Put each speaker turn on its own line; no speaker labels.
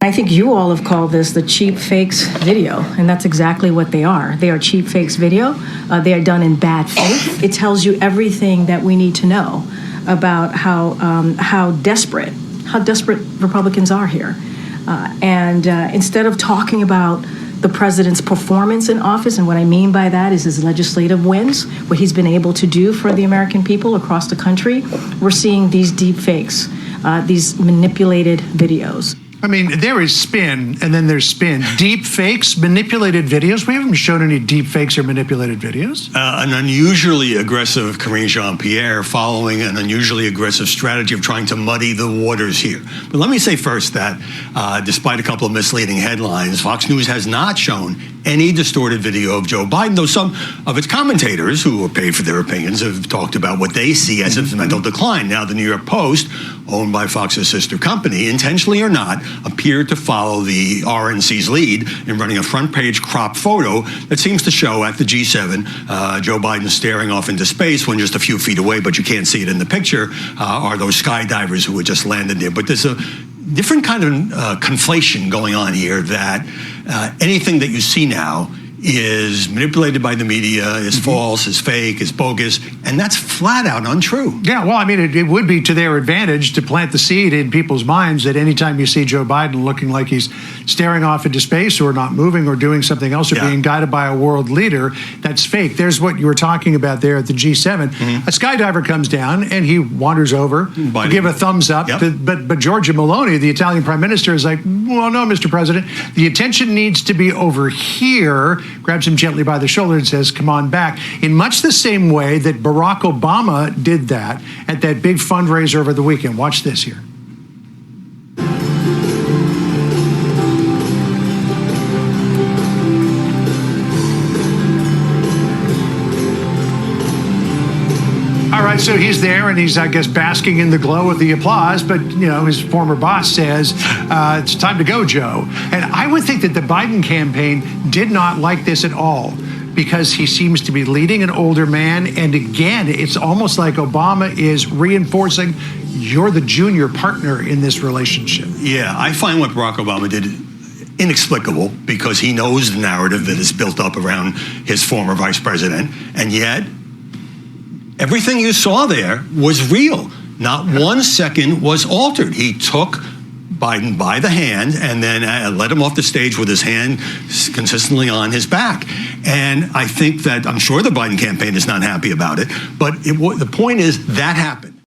I think you all have called this the cheap fakes video, and that's exactly what they are. They are cheap fakes video. They are done in bad faith. It tells you everything that we need to know about how desperate Republicans are here. And instead of talking about the president's performance in office, and what I mean by that is his legislative wins, what he's been able to do for the American people across the country, we're seeing these deep fakes, these manipulated videos.
I mean, there is spin, and then there's spin. Deep fakes, manipulated videos. We haven't shown any deep fakes or manipulated videos.
An unusually aggressive Karine Jean-Pierre following an unusually aggressive strategy of trying to muddy the waters here. But let me say first that despite a couple of misleading headlines, Fox News has not shown any distorted video of Joe Biden, though some of its commentators, who are paid for their opinions, have talked about what they see as a mental decline. Now, the New York Post, owned by Fox's sister company, intentionally or not, appeared to follow the RNC's lead in running a front-page crop photo that seems to show at the G7 Joe Biden staring off into space when just a few feet away, but you can't see it in the picture, are those skydivers who had just landed there. But there's a different kind of conflation going on here, that anything that you see now is manipulated by the media, is false, is fake, is bogus, and that's flat out untrue.
Yeah, well, I mean, it would be to their advantage to plant the seed in people's minds that anytime you see Joe Biden looking like he's staring off into space or not moving or doing something else or being guided by a world leader, that's fake. There's what you were talking about there at the G7. A skydiver comes down and he wanders over to give a thumbs up, but Giorgia Meloni, the Italian prime minister, is like, well, no, Mr. President, the attention needs to be over here, grabs him gently by the shoulder and says, come on back, in much the same way that Barack Obama did that at that big fundraiser over the weekend. Watch this here. All right, so he's there and he's, I guess, basking in the glow of the applause, but, you know, his former boss says, it's time to go, Joe. And I would think that the Biden campaign did not like this at all, because he seems to be leading an older man. And again, it's almost like Obama is reinforcing, you're the junior partner in this relationship.
Yeah, I find what Barack Obama did inexplicable, because he knows the narrative that is built up around his former vice president, and yet everything you saw there was real. Not 1 second was altered. He took Biden by the hand and then led him off the stage with his hand consistently on his back. And I think that, I'm sure the Biden campaign is not happy about it, but the point is that happened.